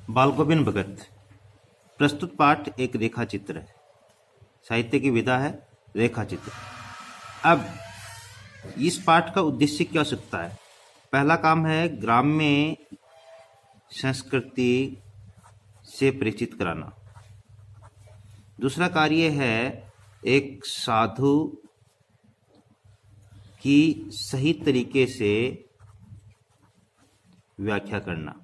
बाल गोविंद भगत। प्रस्तुत पाठ एक रेखा चित्र है। साहित्य की विधा है रेखा चित्र। अब इस पाठ का उद्देश्य क्या हो सकता है? पहला काम है ग्राम्य संस्कृति से परिचित कराना। दूसरा कार्य है एक साधु की सही तरीके से व्याख्या करना।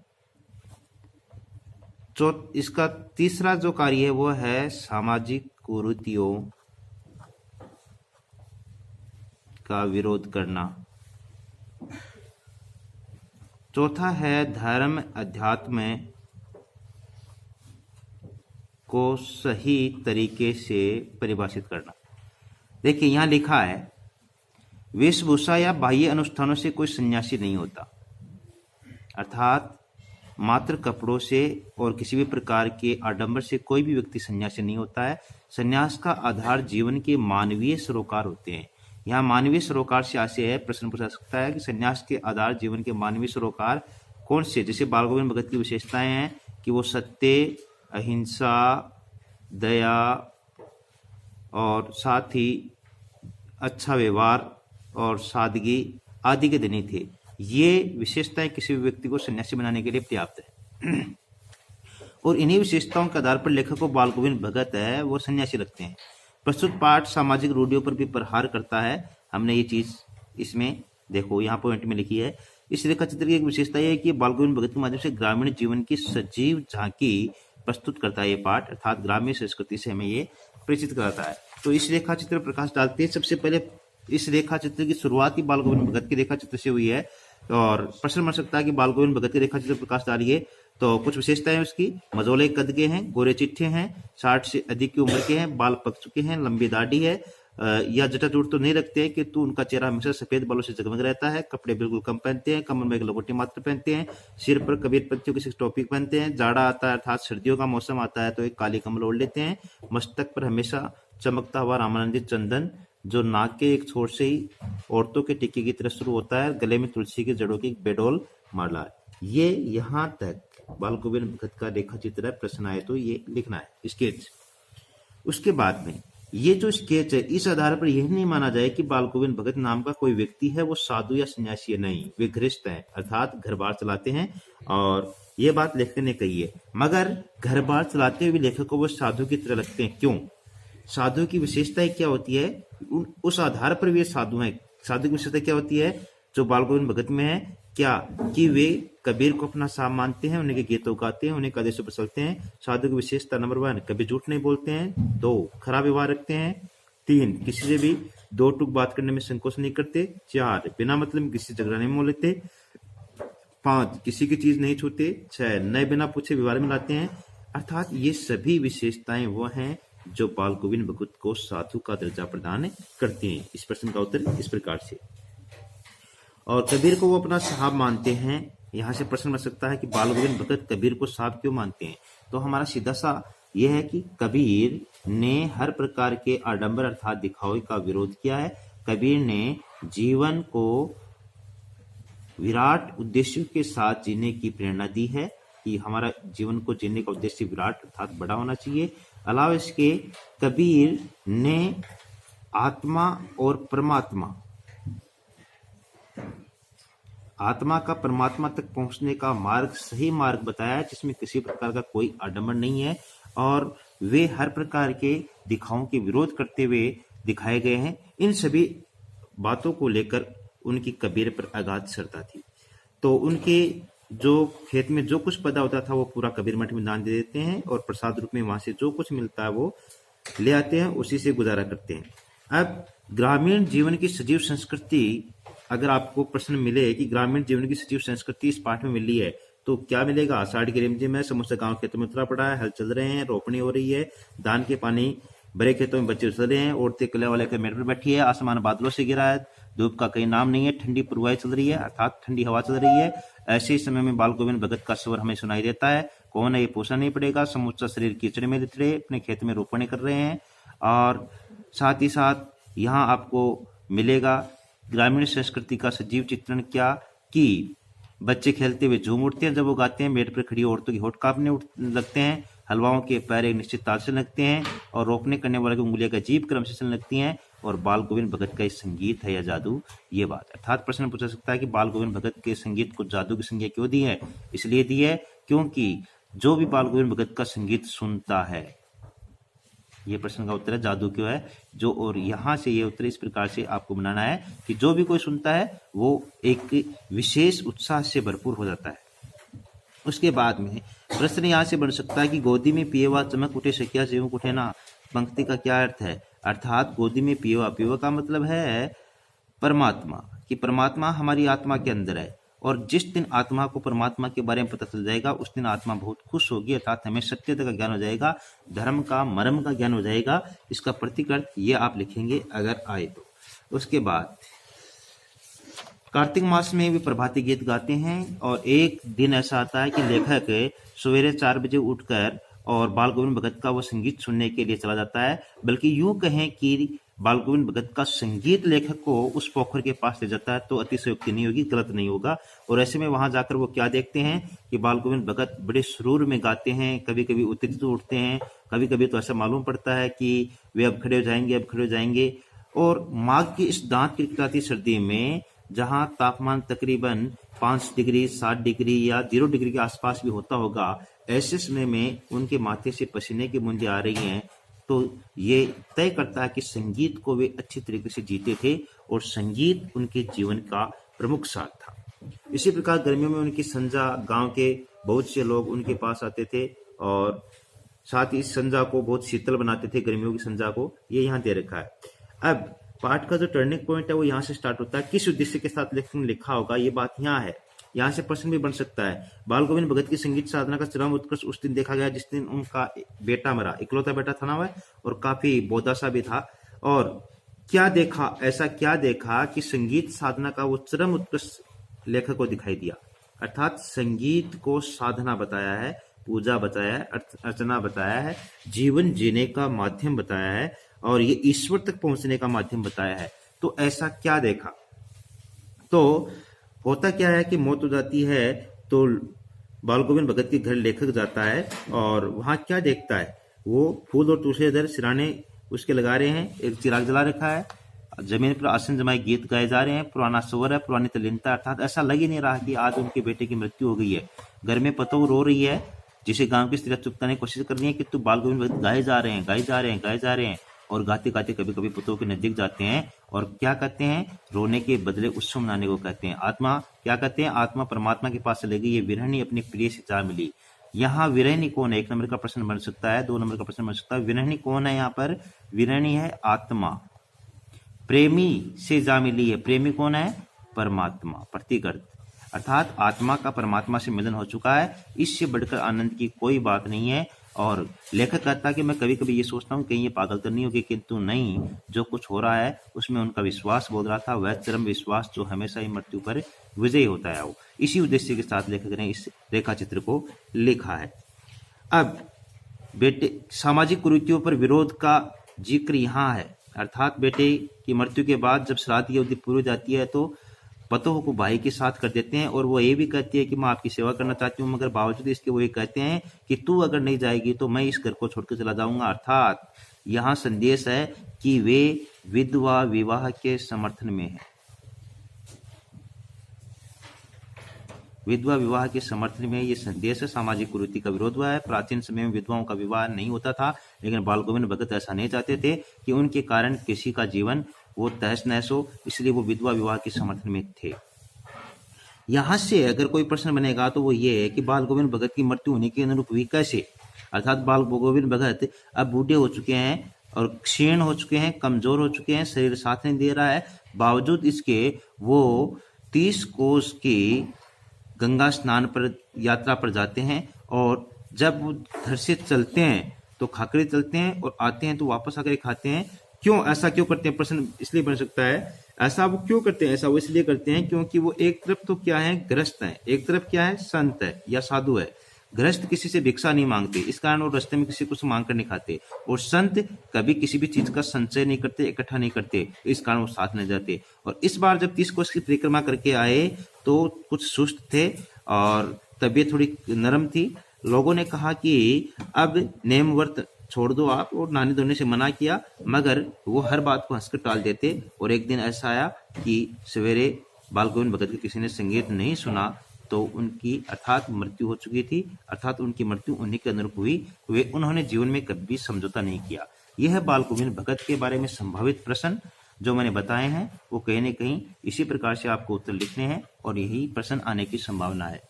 इसका तीसरा जो कार्य है वो है सामाजिक कुरीतियों का विरोध करना। चौथा है धर्म अध्यात्म को सही तरीके से परिभाषित करना। देखिए यहां लिखा है वेशभूषा या बाह्य अनुष्ठानों से कोई सन्यासी नहीं होता, अर्थात मात्र कपड़ों से और किसी भी प्रकार के आडंबर से कोई भी व्यक्ति सन्यासी नहीं होता है। सन्यास का आधार जीवन के मानवीय सरोकार होते हैं। यहाँ मानवीय सरोकार से आशय है, प्रश्न पूछा सकता है कि सन्यास के आधार जीवन के मानवीय सरोकार कौन से? जैसे बाल गोविंद भगत की विशेषताएं हैं कि वो सत्य, अहिंसा, दया और साथ ही अच्छा व्यवहार और सादगी आदि के धनी थे। ये विशेषताएं किसी भी व्यक्ति को सन्यासी बनाने के लिए पर्याप्त है। और इन्हीं विशेषताओं के आधार पर लेखक को बाल गोविंद भगत है वो सन्यासी रखते हैं। प्रस्तुत पाठ सामाजिक रूढ़ियों पर भी प्रहार करता है। हमने ये चीज इसमें देखो यहाँ पॉइंट में लिखी है। इस रेखा चित्र की एक विशेषता यह है कि बाल गोविंद भगत के माध्यम से ग्रामीण जीवन की सजीव झांकी प्रस्तुत करता है। ये पाठ अर्थात ग्रामीण संस्कृति से हमें ये परिचित कराता है। तो इस रेखा चित्र प्रकाश डालते हैं। सबसे पहले इस रेखा चित्र की शुरुआत ही बाल गोविंद भगत की रेखा चित्र से हुई है और प्रश्न बन सकता है कि बाल गोविंद भगत की रेखा चित्र प्रकाश डालिए। तो कुछ विशेषताएं उसकी, मझोले कद के हैं, गोरे चिट्ठे हैं, 60 से अधिक की उम्र के हैं, बाल पक चुके हैं, लंबी दाढ़ी है, या जटाजूट तो नहीं रखते हैं किंतु उनका चेहरा हमेशा सफेद बालों से जगमग रहता है। कपड़े बिल्कुल कम पहनते हैं, कमर में एक लंगोटी मात्र पहनते हैं, सिर पर कबीर पत्तियों की टोपी पहनते हैं। जाड़ा आता है अर्थात सर्दियों का मौसम आता है तो एक काली कम्बल ओढ़ लेते हैं। मस्तक पर हमेशा चमकता हुआ रामानंदित चंदन जो नाक के एक छोर से ही औरतों के टिक्के की तरह शुरू होता है। गले में तुलसी की जड़ों की बेडोल माला है। ये यहाँ तक बाल गोविंद भगत का रेखा चित्र है। प्रश्न आए तो ये लिखना है स्केच। उसके बाद में ये जो स्केच है इस आधार पर यह नहीं माना जाए कि बाल गोविंद भगत नाम का कोई व्यक्ति है वो साधु या सन्यासी है। नहीं, वे गृहस्थ हैं अर्थात घर बार चलाते हैं और ये बात लेखक ने कही है। मगर घर बार चलाते हुए लेखक को वो साधु की तरह लगते हैं। क्यों? साधु की विशेषताएं क्या होती है उस आधार पर वे साधु हैं। साधु की विशेषता क्या होती है जो बाल गोविंद भगत में है? क्या कि वे कबीर को अपना साहब मानते हैं, उन्हें गीतों गाते हैं, उन्हें आदेशों पर चलते हैं। साधु की विशेषता नंबर 1 कभी झूठ नहीं बोलते हैं। 2 खराब व्यवहार रखते हैं। 3 किसी से भी 2 टूक बात करने में संकोच नहीं करते। 4 बिना मतलब किसी झगड़ा नहीं मोल लेते। 5 किसी की चीज नहीं छूते। 6 नए बिना पूछे व्यवहार में लाते हैं। अर्थात ये सभी विशेषताएं वो हैं जो बाल गोविंद भगत को साधु का दर्जा प्रदान करती हैं। इस प्रश्न का उत्तर इस प्रकार से। और कबीर को वो अपना साहब मानते हैं। यहाँ से प्रश्न बन सकता है कि बाल गोविंद भगत कबीर को साहब क्यों मानते हैं? तो हमारा सीधा सा यह है कि कबीर ने हर प्रकार के आडंबर अर्थात दिखावे का विरोध किया है। कबीर ने जीवन को विराट उद्देश्यों के साथ जीने की प्रेरणा दी है कि हमारा जीवन को जीने का उद्देश्य विराट अर्थात बड़ा होना चाहिए। अलावा इसके कबीर ने आत्मा और परमात्मा, आत्मा का परमात्मा तक पहुंचने का मार्ग, सही मार्ग बताया जिसमें किसी प्रकार का कोई आडंबर नहीं है और वे हर प्रकार के दिखावों के विरोध करते हुए दिखाए गए हैं। इन सभी बातों को लेकर उनकी कबीर पर अगाध श्रद्धा थी। तो उनके जो खेत में जो कुछ पैदा होता था वो पूरा कबीर मठ में दान दे देते हैं और प्रसाद रूप में वहां से जो कुछ मिलता है वो ले आते हैं, उसी से गुजारा करते हैं। अब ग्रामीण जीवन की सजीव संस्कृति, अगर आपको प्रश्न मिले कि ग्रामीण जीवन की सजीव संस्कृति इस पाठ में मिली है तो क्या मिलेगा? आषाढ़ की रिमझिम है, समूचा गांव खेतों में उतरा पड़ा है, हल चल रहे हैं, रोपनी हो रही है, धान के पानी भरे खेतों में बच्चे उतर रहे हैं, औरतें कले वाले के मेड़ पर बैठी है, आसमान बादलों से गिरा है, धूप का कहीं नाम नहीं है, ठंडी पूर्वाई चल रही है अर्थात ठंडी हवा चल रही है। ऐसे ही समय में बाल गोविंद भगत का स्वर हमें सुनाई देता है। कौन है ये पूछना नहीं पड़ेगा। समूचा शरीर कीचड़ में लिट रहे, अपने खेत में रोपणी कर रहे हैं। और साथ ही साथ यहाँ आपको मिलेगा ग्रामीण संस्कृति का सजीव चित्रण क्या कि बच्चे खेलते हुए झूम उठते हैं जब वो गाते हैं। मेड पर खड़ी औरतों की होठ कांपने लगते हैं। हलवाओं के पैर एक निश्चित ताल से लगते हैं और रोकने करने वाले की उंगलियां का अजीब क्रम से चलने लगती हैं। और बाल गोविंद भगत का ये संगीत है या जादू, ये बात। अर्थात प्रश्न पूछा सकता है कि बाल गोविंद भगत के संगीत को जादू की संज्ञा क्यों दी है? इसलिए दी है क्योंकि जो भी बाल गोविंद भगत का संगीत सुनता है, ये प्रश्न का उत्तर है जादू क्यों है जो। और यहां से ये उत्तर इस प्रकार से आपको बनाना है कि जो भी कोई सुनता है वो एक विशेष उत्साह से भरपूर हो जाता है। उसके बाद में प्रश्न यहां से बन सकता है कि गोदी में पिएवा चमक उठे सकिया सेवक उठे ना, पंक्ति का क्या अर्थ है? अर्थात गोदी में पिएवा, पिएवा का मतलब है परमात्मा, कि परमात्मा हमारी आत्मा के अंदर है। और जिस दिन आत्मा को परमात्मा के बारे में पता चल जाएगा उस दिन आत्मा बहुत खुश होगी, अर्थात हमें सत्यता का ज्ञान हो जाएगा, धर्म का मर्म का ज्ञान हो जाएगा। इसका प्रतीक अर्थ ये आप लिखेंगे अगर आए तो। उसके बाद कार्तिक मास में भी प्रभाती गीत गाते हैं और एक दिन ऐसा आता है कि लेखक सवेरे 4 बजे उठकर और बाल गोविंद भगत का वो संगीत सुनने के लिए चला जाता है। बल्कि यूं कहें कि बाल गोविंद भगत का संगीत लेखक को उस पोखर के पास ले जाता है तो अतिशयोक्ति नहीं होगी, गलत नहीं होगा। और ऐसे में वहां जाकर वो क्या देखते हैं कि बाल गोविंद भगत बड़े सुरूर में गाते हैं, कभी कभी उत्तेजित उठते हैं, कभी कभी तो ऐसा मालूम पड़ता है कि वे अब खड़े हो जाएंगे, अब खड़े हो जाएंगे। और माघ की इस दांत किटकिटाती सर्दी में जहां तापमान तकरीबन 5 डिग्री 7 डिग्री या 0 डिग्री के आसपास भी होता होगा, ऐसे समय में उनके माथे से पसीने की बूंदें आ रही हैं, तो ये तय करता है कि संगीत को वे अच्छी तरीके से जीते थे और संगीत उनके जीवन का प्रमुख साथ था। इसी प्रकार गर्मियों में उनकी संजा, गांव के बहुत से लोग उनके पास आते थे और साथ ही इस संजा को बहुत शीतल बनाते थे, गर्मियों की संजा को। ये यहाँ दे रखा है। अब पाठ का जो टर्निंग पॉइंट है वो यहाँ से स्टार्ट होता है। किस उद्देश्य के साथ लेखक ने लिखा होगा ये बात यहाँ है। यहाँ से प्रश्न भी बन सकता है। बाल गोविंद भगत की संगीत साधना का चरम उत्कर्ष उस दिन देखा गया जिस दिन उनका बेटा मरा, इकलौता बेटा था ना वह, और काफी बौद्धा भी था। और क्या देखा, ऐसा क्या देखा कि संगीत साधना का वो चरम उत्कर्ष लेखक को दिखाई दिया। अर्थात संगीत को साधना बताया है, पूजा बताया है, अर्चना बताया है, जीवन जीने का माध्यम बताया है और ये ईश्वर तक पहुंचने का माध्यम बताया है। तो ऐसा क्या देखा? तो होता क्या है कि मौत हो जाती है तो बाल गोविंद भगत के घर लेखक जाता है और वहां क्या देखता है? वो फूल और तुलसीदार सिराने उसके लगा रहे हैं, एक चिराग जला रखा है, जमीन पर आसन जमाए गीत गाए जा रहे हैं, पुराना स्वर है, पुरानी तल्लीनता। अर्थात ऐसा लग ही नहीं रहा कि आज उनके बेटे की मृत्यु हो गई है। घर में पतो रो रही है, जिसे गांव की स्त्रियां चुपकाने की कोशिश कर रही है कि तू बाल गोविंद भगत गाए जा रहे हैं, गाए जा रहे हैं, गाए जा रहे हैं। और गाते गाते कभी कभी पुतों के नजदीक जाते हैं और क्या कहते हैं? रोने के बदले उत्सव मनाने को कहते हैं। आत्मा क्या कहते हैं? आत्मा परमात्मा के पास चलेगी, ये विरहणी अपनी प्रिय से जा मिली। यहाँ विरहणी कौन है? 1 नंबर का प्रश्न बन सकता है, 2 नंबर का प्रश्न बन सकता है। विरहणी कौन है? यहाँ पर विरहणी है आत्मा, प्रेमी से जा मिली है। प्रेमी कौन है? परमात्मा। प्रतीक अर्थ अर्थात आत्मा का परमात्मा से मिलन हो चुका है, इससे बढ़कर आनंद की कोई बात नहीं है। और लेखक कहता है कि मैं कभी कभी ये सोचता हूँ कहीं ये पागल तो नहीं होगी, किंतु नहीं, जो कुछ हो रहा है उसमें उनका विश्वास बोल रहा था, वह चरम विश्वास जो हमेशा ही मृत्यु पर विजयी होता है। वो इसी उद्देश्य के साथ लेखक ने इस रेखा चित्र को लिखा है। अब बेटे सामाजिक कुरीतियों पर विरोध का जिक्र यहाँ है। अर्थात बेटे की मृत्यु के बाद जब श्राद्ध की अवधि पूरी हो जाती है तो पतों को भाई के साथ कर देते हैं और वो ये भी कहती है कि मैं आपकी सेवा करना चाहती हूँ, मगर बावजूद इसके वो ये कहते हैं कि तू अगर नहीं जाएगी तो मैं इस घर को छोड़कर चला जाऊंगा। अर्थात यहाँ संदेश है कि वे विधवा विवाह के समर्थन में है। विधवा विवाह के समर्थन में ये संदेश है। सामाजिक कुरीति का विरोध हुआ है। प्राचीन समय में विधवाओं का विवाह नहीं होता था, लेकिन बाल गोविंद भगत ऐसा नहीं चाहते थे कि उनके कारण किसी का जीवन वो तहस नहस हो, इसलिए वो विधवा विवाह के समर्थन में थे। यहां से अगर कोई प्रश्न बनेगा तो वो ये है कि बाल गोविंद भगत की मृत्यु होने के अनुरूप हुई कैसे? अर्थात बाल गोविंद भगत अब बूढ़े हो चुके हैं और क्षीण हो चुके हैं, कमजोर हो चुके हैं, शरीर साथ नहीं दे रहा है, बावजूद इसके वो 30 कोस की गंगा स्नान पर यात्रा पर जाते हैं और जब वो घर से चलते हैं तो खाकरे चलते हैं और आते हैं तो वापस आकर खाते हैं। क्यों ऐसा क्यों करते हैं? प्रश्न इसलिए बन सकता है, ऐसा वो क्यों करते हैं? ऐसा वो इसलिए करते हैं क्योंकि वो एक तरफ तो क्या है, गृहस्थ है, एक तरफ क्या है, संत है या साधु है। गृहस्थ किसी से भिक्षा नहीं मांगते, इस कारण वो रास्ते में किसी को से मांग कर नहीं खाते। और संत कभी किसी भी चीज का संचय नहीं करते, इकट्ठा नहीं करते, इस कारण वो साथ नहीं जाते। और इस बार जब 30 कोस की परिक्रमा करके आए तो कुछ सुस्त थे और तबीयत थोड़ी नरम थी। लोगों ने कहा कि अब नेम व्रत छोड़ दो आप, और नहाने धोने से मना किया, मगर वो हर बात को हंसकर टाल देते। और एक दिन ऐसा आया कि सवेरे बाल गोविंद भगत के किसी ने संगीत नहीं सुना तो उनकी अर्थात मृत्यु हो चुकी थी, अर्थात उनकी मृत्यु उन्हीं के अनुरूप हुई। वे उन्होंने जीवन में कभी समझौता नहीं किया। यह है बाल गोविंद भगत के बारे में संभावित प्रश्न जो मैंने बताए हैं, वो कहीं न कहीं इसी प्रकार से आपको उत्तर लिखने हैं और यही प्रश्न आने की संभावना है।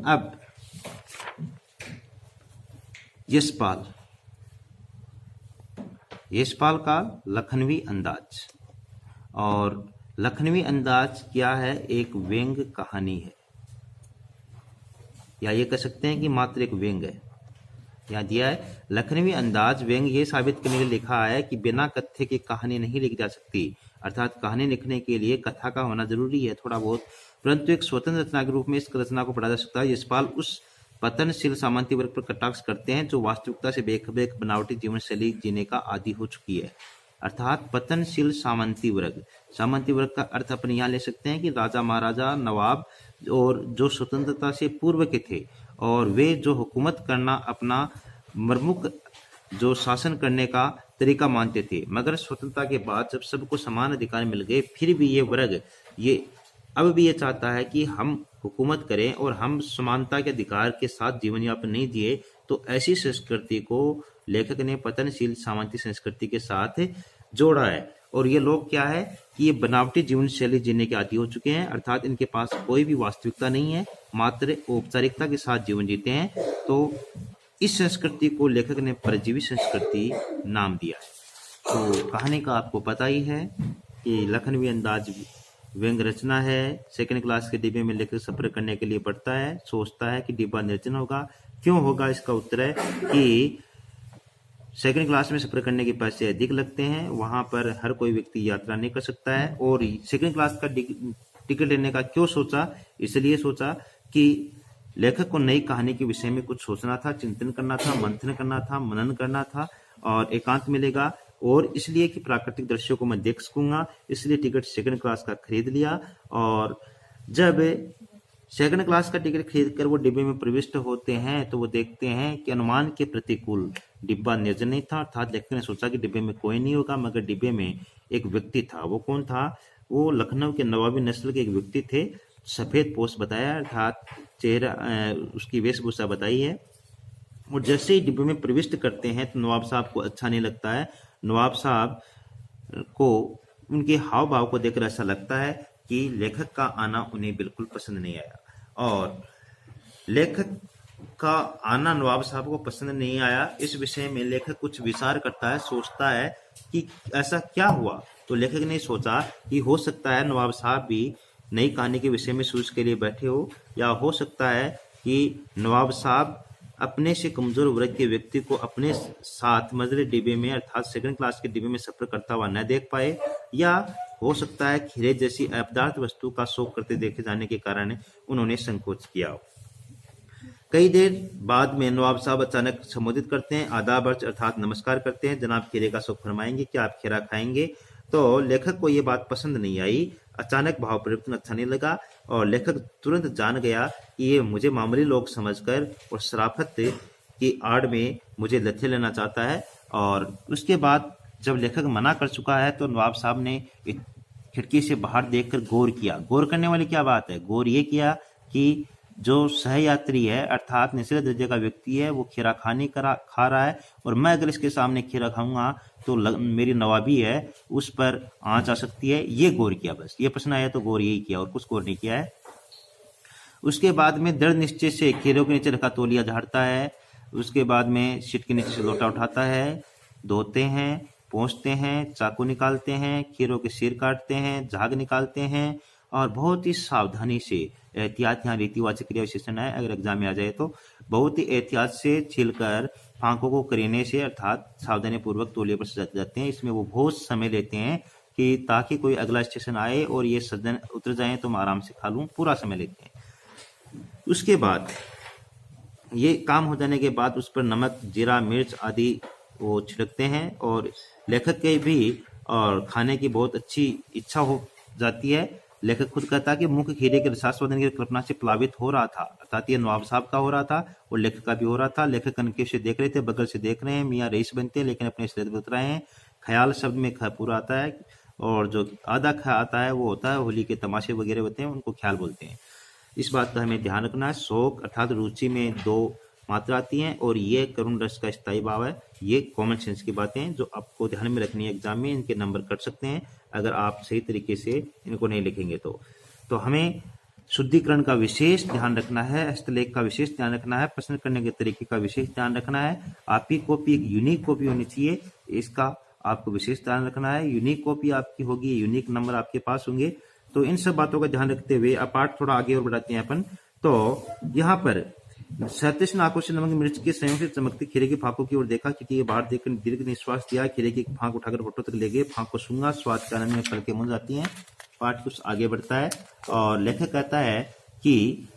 अब यशपाल का लखनवी अंदाज, और लखनवी अंदाज क्या है? एक व्यंग कहानी है, या ये कह सकते हैं कि मात्र एक व्यंग है। यहाँ दिया है लखनवी अंदाज व्यंग ये साबित करने के लिए लिखा है कि बिना कथ्य की कहानी नहीं लिखी जा सकती, अर्थात कहानी लिखने के लिए कथा का होना जरूरी है थोड़ा बहुत, परंतु एक स्वतंत्र रचना के रूप में इस रचना को पढ़ा जा सकता है। यशपाल उस पतनशील सामंती वर्ग पर कटाक्ष करते हैं जो वास्तविकता से बेखबर बनावटी जीवन शैली जीने का आदी हो चुकी है। अर्थात पतनशील सामंती वर्ग का अर्थ अपने यहाँ ले सकते हैं कि राजा महाराजा नवाब, और जो स्वतंत्रता से पूर्व के थे और वे जो हुकूमत करना अपना प्रमुख जो शासन करने का तरीका मानते थे, मगर स्वतंत्रता के बाद जब सबको समान अधिकार मिल गए फिर भी ये वर्ग ये अब भी ये चाहता है कि हम हुकूमत करें और हम समानता के अधिकार के साथ जीवन यापन नहीं दिए। तो ऐसी संस्कृति को लेखक ने पतनशील सामंती संस्कृति के साथ जोड़ा है। और ये लोग क्या है कि ये बनावटी जीवन शैली जीने के आदी हो चुके हैं, अर्थात इनके पास कोई भी वास्तविकता नहीं है, मात्र औपचारिकता के साथ जीवन जीते हैं। तो इस संस्कृति को लेखक ने परजीवी संस्कृति नाम दिया है। तो कहानी का आपको पता ही है कि लखनवी अंदाज व्यंग रचना है। सेकंड क्लास के डिब्बे में लेकर सफर करने के लिए पढ़ता है, सोचता है कि डिब्बा निर्जन होगा। क्यों होगा? इसका उत्तर है कि सेकंड क्लास में सफर करने के पैसे अधिक लगते हैं, वहां पर हर कोई व्यक्ति यात्रा नहीं कर सकता है। और सेकंड क्लास का टिकट लेने का क्यों सोचा? इसलिए सोचा कि लेखक को नई कहानी के विषय में कुछ सोचना था, चिंतन करना था, मंथन करना था, मनन करना था, और एकांत मिलेगा, और इसलिए कि प्राकृतिक दृश्यों को मैं देख सकूंगा, इसलिए टिकट सेकंड क्लास का खरीद लिया। और जब सेकंड क्लास का टिकट खरीद कर वो डिब्बे में प्रविष्ट होते हैं तो वो देखते हैं कि अनुमान के प्रतिकूल डिब्बा निर्जन नहीं था, अर्थात लेखक ने सोचा कि डिब्बे में कोई नहीं होगा, मगर डिब्बे में एक व्यक्ति था। वो कौन था? वो लखनऊ के नवाबी नस्ल के एक व्यक्ति थे। सफेद पोश बताया, अर्थात चेहरा उसकी वेशभूषा बताई है। और जैसे ही डिब्बे में प्रविष्ट करते हैं तो नवाब साहब को अच्छा नहीं लगता है। नवाब साहब को उनके हाव भाव को देखकर ऐसा लगता है कि लेखक का आना उन्हें बिल्कुल पसंद नहीं आया, और लेखक का आना नवाब साहब को पसंद नहीं आया। इस विषय में लेखक कुछ विचार करता है, सोचता है कि ऐसा क्या हुआ। तो लेखक ने सोचा कि हो सकता है नवाब साहब भी नई कहानी के विषय में सोच के लिए बैठे हो, या हो सकता है कि नवाब साहब अपने से कमजोर वर्ग के व्यक्ति को अपने साथ मजले डिब्बे में अर्थात सेकंड क्लास के डिब्बे में सफर करता हुआ न देख पाए, या हो सकता है खीरे जैसी अपदार्थ वस्तु का शौक करते देखे जाने के कारण उन्होंने संकोच किया। कई देर बाद में नवाब साहब अचानक संबोधित करते हैं, आदाब अर्च अर्थात नमस्कार करते हैं, जनाब खीरे का शौक फरमाएंगे, क्या आप खीरा खाएंगे? तो लेखक को ये बात पसंद नहीं आई, अचानक भाव परिवर्तन अच्छा नहीं लगा, और लेखक तुरंत जान गया कि ये मुझे मामूली लोग समझकर और शराफत की आड़ में मुझे लथे लेना चाहता है। और उसके बाद जब लेखक मना कर चुका है तो नवाब साहब ने खिड़की से बाहर देखकर गौर किया। गौर करने वाली क्या बात है? गौर ये किया कि जो सहयात्री है अर्थात निचले दर्जे का व्यक्ति है वो खीरा खा रहा है, और मैं अगर इसके सामने खीरा खाऊंगा तो मेरी नवाबी है उस पर आंच आ सकती है। ये गौर किया, बस ये प्रश्न आया तो गौर यही किया और कुछ गौर नहीं किया है। उसके बाद में दृढ़ निश्चय से खीरों के नीचे रखा तौलिया झाड़ता है। उसके बाद में सीट के नीचे से लोटा उठाता है, धोते हैं, पोंछते हैं, चाकू निकालते हैं, खीरों के सिर काटते हैं, झाग निकालते हैं, और बहुत ही सावधानी से एहतियात, यहाँ रीतिवाचक क्रिया विशेषण है, अगर एग्जाम में आ जाए तो बहुत ही एहतियात से छीलकर फांकों को करीने से अर्थात सावधानी पूर्वक तौलिए पर सजाते जाते हैं। इसमें वो बहुत समय लेते हैं कि ताकि कोई अगला स्टेशन आए और ये सज्जन उतर जाएं तो मैं आराम से खा लूं, पूरा समय लेते हैं। उसके बाद ये काम हो जाने के बाद उस पर नमक, जीरा, मिर्च आदि वो छिड़कते हैं और लेखक के भी और खाने की बहुत अच्छी इच्छा हो जाती है। लेखक खुद कहता है कि मुंह के खीरे के रसास्वाद स्वादन की कल्पना से प्लावित हो रहा था, अर्थात ये नवाब साहब का हो रहा था और लेखक का भी हो रहा था। लेखक कनके से देख रहे थे, बगल से देख रहे हैं, मियाँ रईस बनते हैं लेकिन अपने शरीर बत रहे हैं। ख्याल शब्द में ख पूरा आता है और जो आधा ख आता है वो होता है होली के तमाशे वगैरह होते हैं, उनको ख्याल बोलते हैं। इस बात का हमें ध्यान रखना है। शौक अर्थात रुचि में 2 मात्रा आती हैं और ये करुण रस का स्थायी भाव है। ये कॉमन सेंस की बातें हैं जो आपको ध्यान में रखनी है। एग्जाम में इनके नंबर कट सकते हैं अगर आप सही तरीके से इनको नहीं लिखेंगे तो हमें शुद्धिकरण का विशेष ध्यान रखना है, हस्तलेख का विशेष ध्यान रखना है, प्रश्न करने के तरीके का विशेष ध्यान रखना है। आपकी कॉपी एक यूनिक कॉपी होनी चाहिए, इसका आपको विशेष ध्यान रखना है। यूनिक कॉपी आपकी होगी, यूनिक नंबर आपके पास होंगे। तो इन सब बातों का ध्यान रखते हुए अब पाठ थोड़ा आगे और बढ़ाते हैं अपन। तो यहाँ पर 37 नाकों से नमक मिर्च के संयोग से चमकती खीरे की फाकों की ओर देखा, क्योंकि ये बाहर देखकर दीर्घ निश्वास दिया। खीरे की फांक उठाकर फोटो तक ले गए, फांक को सूंघा, स्वाद के आनंद में पलकें मुंह जाती हैं। पाठ कुछ आगे बढ़ता है और लेखक कहता है कि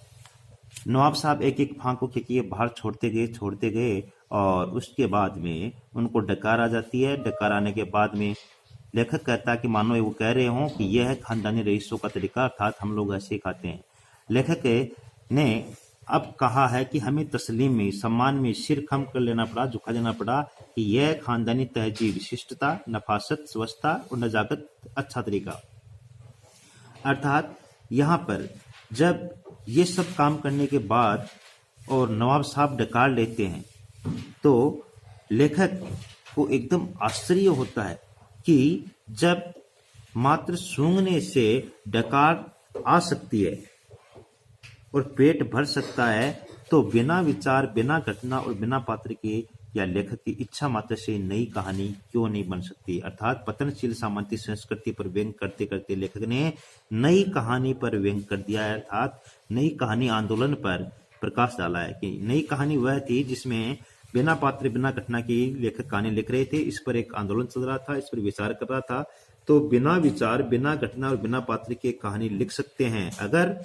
नवाब साहब एक एक फांक को खींचिए बाहर छोड़ते गए और उसके बाद में उनको डकार आ जाती है। डकार आने के बाद में लेखक कहता है कि मानो वो कह रहे हों कि यह है खानदानी रईसों का तरीका, अर्थात हम लोग ऐसे ही खाते हैं। लेखक ने अब कहा है कि हमें तस्लीम में, सम्मान में सिर खम कर लेना पड़ा, झुका देना पड़ा कि यह खानदानी तहजीब, विशिष्टता, नफासत, स्वच्छता और नजाकत अच्छा तरीका। अर्थात यहाँ पर जब ये सब काम करने के बाद और नवाब साहब डकार लेते हैं तो लेखक को एकदम आश्चर्य होता है कि जब मात्र सूंघने से डकार आ सकती है और पेट भर सकता है तो बिना विचार, बिना घटना और बिना पात्र के या लेखक की इच्छा मात्र से नई कहानी क्यों नहीं बन सकती। अर्थात पतनशील सामंती संस्कृति पर व्यंग करते करते लेखक ने नई कहानी पर व्यंग कर दिया है, अर्थात नई कहानी आंदोलन पर प्रकाश डाला है कि नई कहानी वह थी जिसमें बिना पात्र, बिना घटना की लेखक कहानी लिख रहे थे। इस पर एक आंदोलन चल रहा था, इस पर विचार कर रहा था। तो बिना विचार, बिना घटना और बिना पात्र की कहानी लिख सकते हैं अगर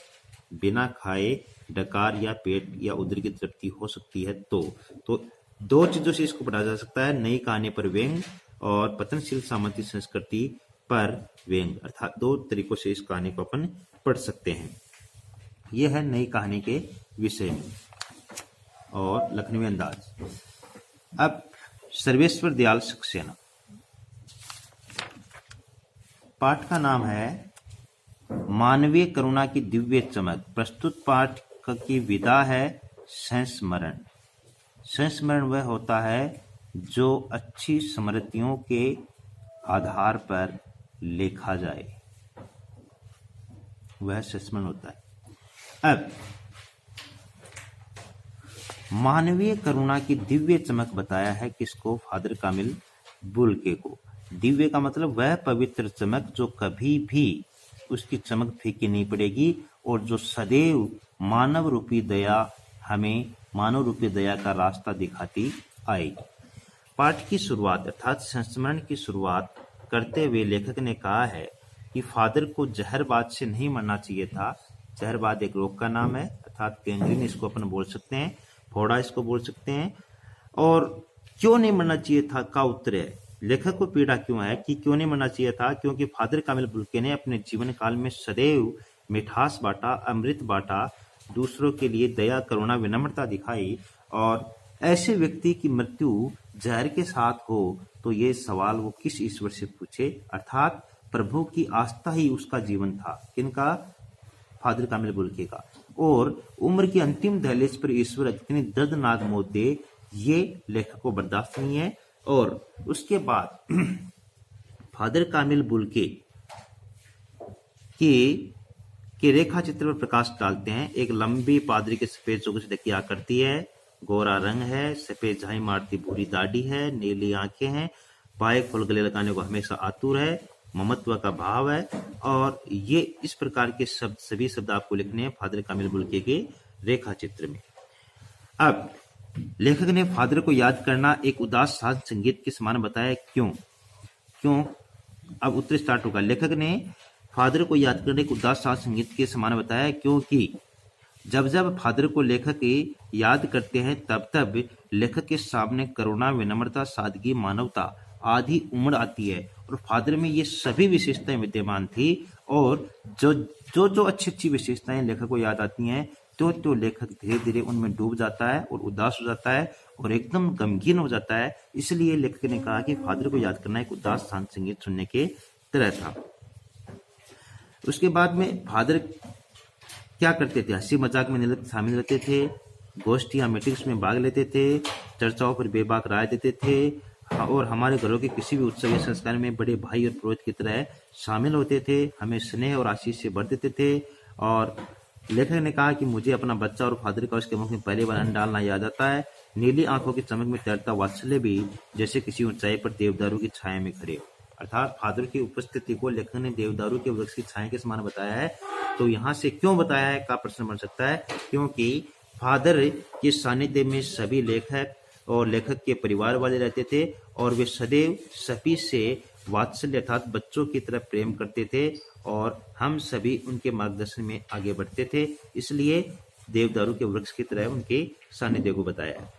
बिना खाए डकार या पेट या उदर की तृप्ति हो सकती है तो 2 चीजों से इसको पढ़ा जा सकता है, नई कहानी पर व्यंग और पतनशील सामंती संस्कृति पर व्यंग। अर्थात 2 तरीकों से इस कहानी को अपन पढ़ सकते हैं। यह है नई कहानी के विषय में और लखनवी अंदाज। अब सर्वेश्वर दयाल सक्सेना। पाठ का नाम है मानवीय करुणा की दिव्य चमक। प्रस्तुत पाठ की विधा है संस्मरण। संस्मरण वह होता है जो अच्छी स्मृतियों के आधार पर लिखा जाए, वह संस्मरण होता है। अब मानवीय करुणा की दिव्य चमक बताया है किसको? फादर कामिल बुल्के को। दिव्य का मतलब वह पवित्र चमक जो कभी भी उसकी चमक फीकी नहीं पड़ेगी और जो सदैव मानव रूपी दया, हमें मानव रूपी दया का रास्ता दिखाती आएगी। पाठ की शुरुआत अर्थात संस्मरण की शुरुआत करते हुए लेखक ने कहा है कि फादर को जहरबाद से नहीं मरना चाहिए था। जहरबाद एक रोग का नाम है, अर्थात गैंग्रीन इसको अपन बोल सकते हैं, फोड़ा इसको बोल सकते हैं। और क्यों नहीं मरना चाहिए था का उत्तर है, लेखक को पीड़ा क्यों है कि क्यों नहीं मरना चाहिए था? क्योंकि फादर कामिल बुल्के ने अपने जीवन काल में सदैव मिठास बांटा, अमृत बांटा, दूसरों के लिए दया, करुणा, विनम्रता दिखाई। और ऐसे व्यक्ति की मृत्यु जहर के साथ हो तो ये सवाल वो किस ईश्वर से पूछे? अर्थात प्रभु की आस्था ही उसका जीवन था। किनका? फादर कामिल बुल्के का। और उम्र की अंतिम दहलीज पर ईश्वर इतनी दर्दनाक मौत दे, ये लेखक को बर्दाश्त नहीं है। और उसके बाद फादर कामिल बुल्के के रेखा चित्र पर प्रकाश डालते हैं। एक लंबी पादरी के सफेद चोखों से ढकी आकृति है, गोरा रंग है, सफेद झाई मारती भूरी दाढ़ी है, नीली आंखें हैं, पाए खोल गले लगाने को हमेशा आतुर है, ममत्व का भाव है। और ये इस प्रकार के शब्द, सभी शब्द आपको लिखने हैं फादर कामिल बुल्के के रेखा चित्र में। अब लेखक ने फादर को याद करना एक उदास साज संगीत के समान बताया। क्यों? अब उत्तर स्टार्ट होगा। लेखक ने फादर को याद करने एक उदास साज संगीत के समान बताया क्योंकि जब जब फादर को लेखक याद करते हैं तब तब लेखक के सामने करुणा, विनम्रता, सादगी, मानवता आदि उमड़ आती है। और फादर में ये सभी विशेषताएं विद्यमान थी। और जो जो जो अच्छी अच्छी विशेषताएं लेखक को याद आती हैं तो लेखक धीरे धीरे उनमें डूब जाता है और उदास हो जाता है और एकदम गमगीन हो जाता है। इसलिए लेखक ने कहा कि फादर को याद करना एक उदास शांत संगीत सुनने के तरह था। उसके बाद में फादर क्या करते थे? हंसी मजाक में शामिल रहते थे, गोष्ठियां मीटिंग्स में भाग लेते थे, चर्चाओं पर बेबाक राय देते थे और हमारे घरों के किसी भी उत्सव या संस्कार में बड़े भाई और पुरोहित की तरह शामिल होते थे। हमें स्नेह और आशीष से भर देते थे। और लेखक ने कहा कि मुझे अपना बच्चा और फादर का उसके मुख में पहले बार अन्न डालना याद आता है। नीली आंखों की चमक में तैरता वात्सल्य भी जैसे किसी ऊंचाई पर देवदारू की छाया में खड़े। अर्थात फादर की उपस्थिति को लेखक ने देवदारू के वृक्ष की छाया के समान बताया है। तो यहाँ से क्यों बताया है का प्रश्न बन सकता है, क्योंकि फादर के सानिध्य में सभी लेखक और लेखक के परिवार वाले रहते थे और वे सदैव सभी से वात्सल्य अर्थात बच्चों की तरह प्रेम करते थे और हम सभी उनके मार्गदर्शन में आगे बढ़ते थे। इसलिए देवदारू के वृक्ष की तरह उनके सानिध्य को बताया है।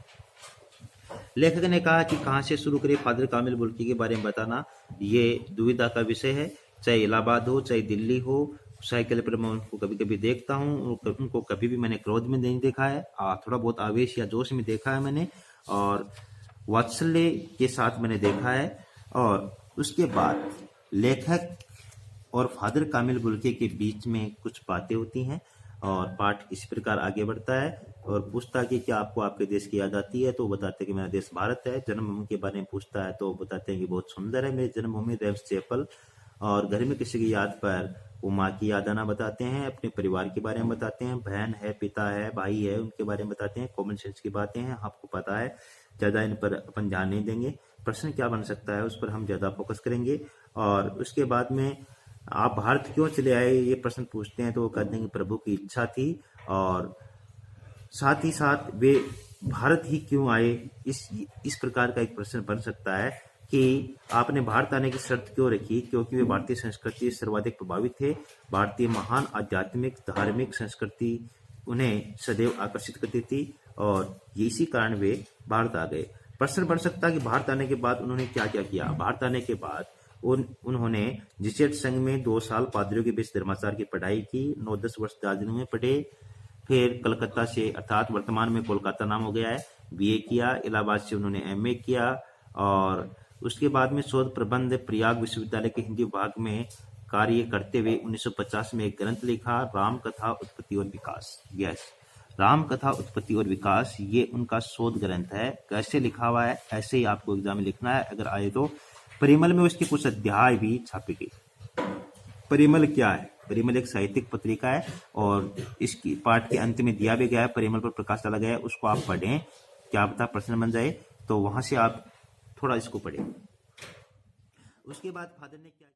लेखक ने कहा कि कहाँ से शुरू करें फादर कामिल बुल्की के बारे में बताना, ये दुविधा का विषय है। चाहे इलाहाबाद हो, चाहे दिल्ली हो, साइकिल पर मैं उनको कभी कभी देखता हूँ। उनको कभी भी मैंने क्रोध में नहीं देखा है, थोड़ा बहुत आवेश या जोश में देखा है मैंने, और वात्सल्य के साथ मैंने देखा है। और उसके बाद लेखक और फादर कामिल बुल्की के बीच में कुछ बातें होती हैं और पाठ इस प्रकार आगे बढ़ता है और पूछता है कि क्या आपको आपके देश की याद आती है? तो बताते हैं कि मेरा देश भारत है। जन्मभूमि के बारे में पूछता है तो बताते हैं कि बहुत सुंदर है मेरी जन्मभूमि रेव्स चैपल। और घर में किसी की याद पर वो माँ की याद आना बताते हैं, अपने परिवार के बारे में बताते हैं, बहन है, पिता है, भाई है, उनके बारे में बताते हैं। कॉमन सेंस की बातें हैं, आपको पता है, ज़्यादा इन पर अपन ध्यान नहीं देंगे। प्रश्न क्या बन सकता है उस पर हम ज़्यादा फोकस करेंगे। और उसके बाद में आप भारत क्यों चले आए ये प्रश्न पूछते हैं तो वो कहते हैं कि प्रभु की इच्छा थी। और साथ ही साथ वे भारत ही क्यों आए, इस प्रकार का एक प्रश्न बन सकता है कि आपने भारत आने की शर्त क्यों रखी, क्योंकि वे भारतीय संस्कृति से सर्वाधिक प्रभावित थे। भारतीय महान आध्यात्मिक धार्मिक संस्कृति उन्हें सदैव आकर्षित करती थी और इसी कारण वे भारत आ गए। प्रश्न बन सकता है कि भारत आने के बाद उन्होंने क्या क्या किया। भारत आने के बाद उन्होंने जिसेट संघ में 2 साल पादरियों के बीच धर्माचार की पढ़ाई की, 9-10 वर्ष दार्जिलिंग में पढ़े, फिर कलकत्ता से अर्थात वर्तमान में कोलकाता नाम हो गया है, बीए किया। इलाहाबाद से उन्होंने एमए किया और उसके बाद में शोध प्रबंध प्रयाग विश्वविद्यालय के हिंदी विभाग में कार्य करते हुए 1950 में एक ग्रंथ लिखा, राम कथा उत्पत्ति और विकास। यस, राम कथा उत्पत्ति और विकास, ये उनका शोध ग्रंथ है। कैसे लिखा हुआ है ऐसे ही आपको एग्जाम में लिखना है। अगर आए तो परिमल में उसके कुछ अध्याय भी छापे गए। परिमल क्या है? परिमल एक साहित्यिक पत्रिका है और इसकी पाठ के अंत में दिया भी गया है, परिमल पर प्रकाश डाला गया है, उसको आप पढ़ें, क्या पता प्रश्न बन जाए। तो वहां से आप थोड़ा इसको पढ़ें। उसके बाद फादर ने क्या